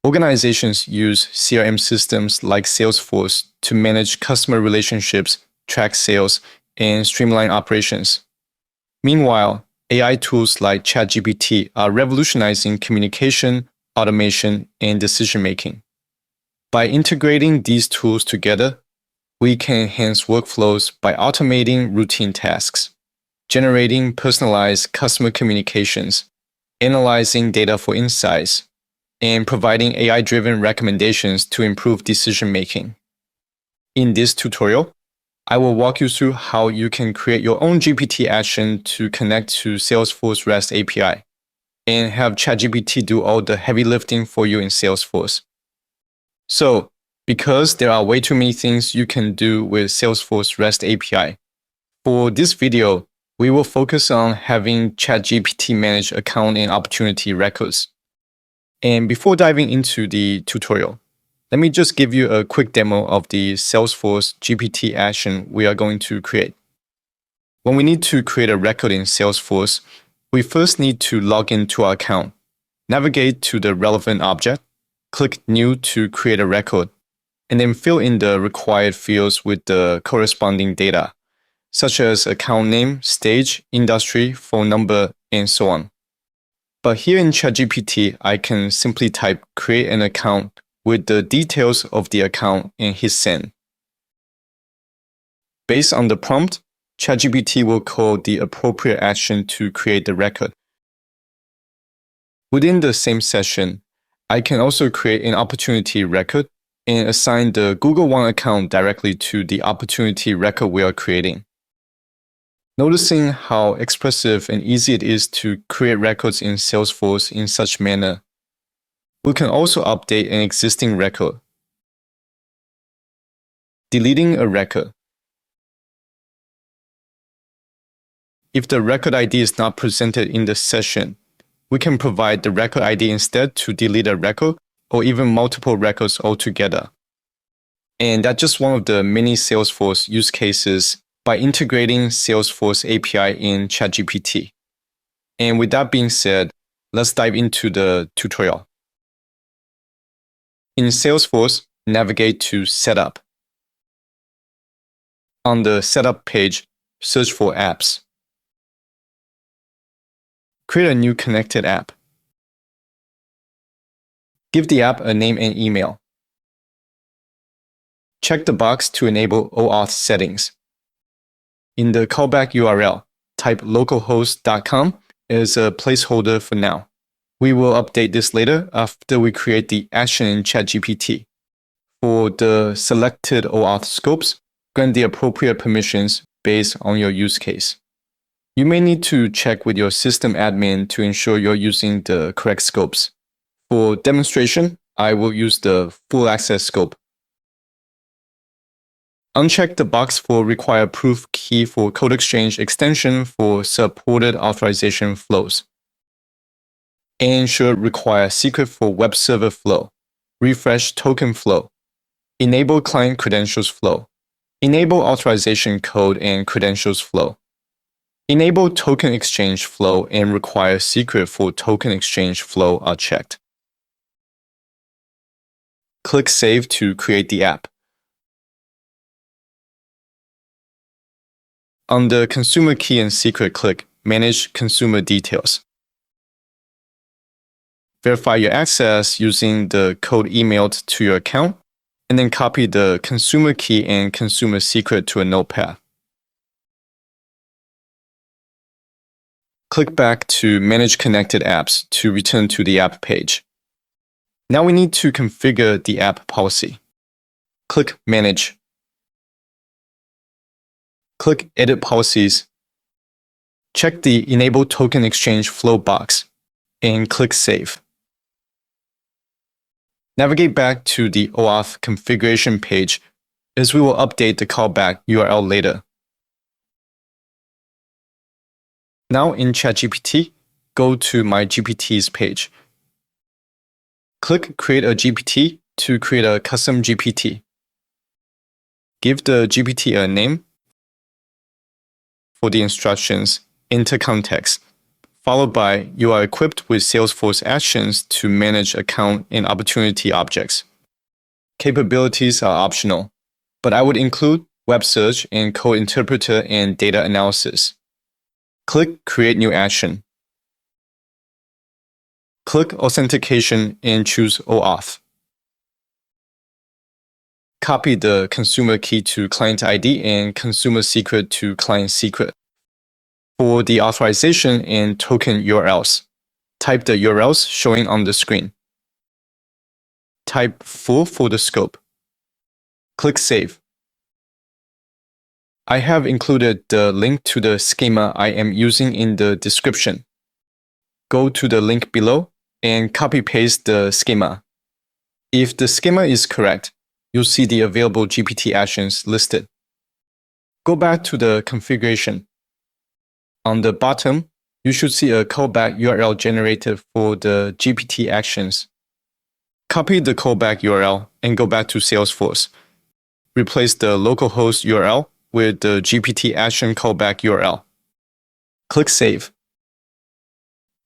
Organizations use CRM systems like Salesforce to manage customer relationships, track sales, and streamline operations. Meanwhile, AI tools like ChatGPT are revolutionizing communication, automation, and decision-making. By integrating these tools together, we can enhance workflows by automating routine tasks, generating personalized customer communications, analyzing data for insights, and providing AI-driven recommendations to improve decision-making. In this tutorial, I will walk you through how you can create your own GPT action to connect to Salesforce REST API and have ChatGPT do all the heavy lifting for you in Salesforce. So, because there are way too many things you can do with Salesforce REST API, for this video, we will focus on having ChatGPT manage account and opportunity records. And before diving into the tutorial, let me just give you a quick demo of the Salesforce GPT action we are going to create. When we need to create a record in Salesforce, we first need to log into our account, navigate to the relevant object, click New to create a record, and then fill in the required fields with the corresponding data, such as account name, stage, industry, phone number, and so on. But here in ChatGPT, I can simply type create an account with the details of the account and hit send. Based on the prompt, ChatGPT will call the appropriate action to create the record. Within the same session, I can also create an opportunity record and assign the Google One account directly to the opportunity record we are creating. Noticing how expressive and easy it is to create records in Salesforce in such manner, we can also update an existing record. Deleting a record. If the record ID is not presented in the session, we can provide the record ID instead to delete a record or even multiple records altogether. And that's just one of the many Salesforce use cases by integrating Salesforce API in ChatGPT. And with that being said, let's dive into the tutorial. In Salesforce, navigate to Setup. On the Setup page, search for Apps. Create a new connected app. Give the app a name and email. Check the box to enable OAuth settings. In the callback URL, type localhost.com as a placeholder for now. We will update this later after we create the action in ChatGPT. For the selected OAuth scopes, grant the appropriate permissions based on your use case. You may need to check with your system admin to ensure you're using the correct scopes. For demonstration, I will use the full access scope. Uncheck the box for require proof key for code exchange extension for supported authorization flows. And should require secret for web server flow, refresh token flow, enable client credentials flow, enable authorization code and credentials flow, enable token exchange flow and require secret for token exchange flow are checked. Click Save to create the app. On the consumer key and secret, click Manage Consumer Details. Verify your access using the code emailed to your account, and then copy the consumer key and consumer secret to a notepad. Click back to Manage Connected Apps to return to the app page. Now we need to configure the app policy. Click Manage. Click Edit Policies. Check the Enable Token Exchange Flow box and click Save. Navigate back to the OAuth configuration page as we will update the callback URL later. Now in ChatGPT, go to My GPTs page. Click Create a GPT to create a custom GPT. Give the GPT a name. For the instructions, enter context. followed by you are equipped with Salesforce actions to manage account and opportunity objects. Capabilities are optional, but I would include web search and code interpreter and data analysis. Click Create New Action. Click Authentication and choose OAuth. Copy the consumer key to client ID and consumer secret to client secret. For the authorization and token URLs, type the URLs showing on the screen. Type full for the scope. Click Save. I have included the link to the schema I am using in the description. Go to the link below and copy-paste the schema. If the schema is correct, you'll see the available GPT actions listed. Go back to the configuration. On the bottom, you should see a callback URL generated for the GPT actions. Copy the callback URL and go back to Salesforce. Replace the localhost URL with the GPT action callback URL. Click Save.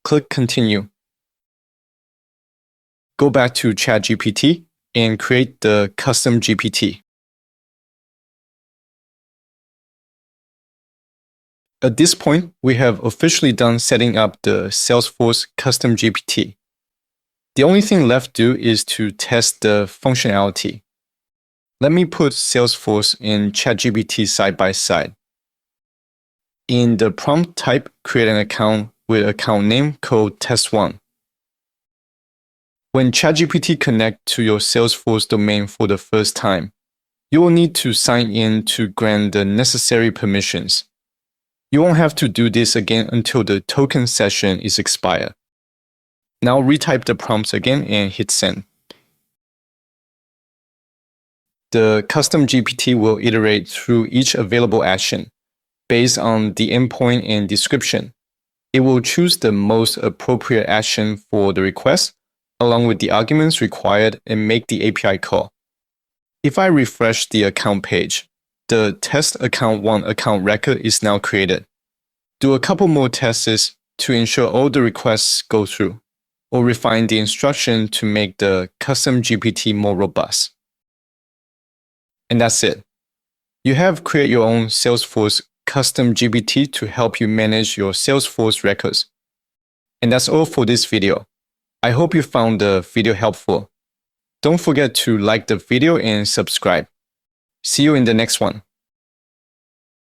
Click Continue. Go back to ChatGPT and create the custom GPT. At this point, we have officially done setting up the Salesforce custom GPT. The only thing left to do is to test the functionality. Let me put Salesforce and ChatGPT side by side. In the prompt type, create an account with account name called test1. When ChatGPT connects to your Salesforce domain for the first time, you will need to sign in to grant the necessary permissions. You won't have to do this again until the token session is expired. Now retype the prompts again and hit send. The custom GPT will iterate through each available action. Based on the endpoint and description, it will choose the most appropriate action for the request, along with the arguments required, and make the API call. If I refresh the account page, the test account 1 account record is now created. Do a couple more tests to ensure all the requests go through, or refine the instruction to make the custom GPT more robust. And that's it. You have created your own Salesforce custom GPT to help you manage your Salesforce records. And that's all for this video. I hope you found the video helpful. Don't forget to like the video and subscribe. See you in the next one.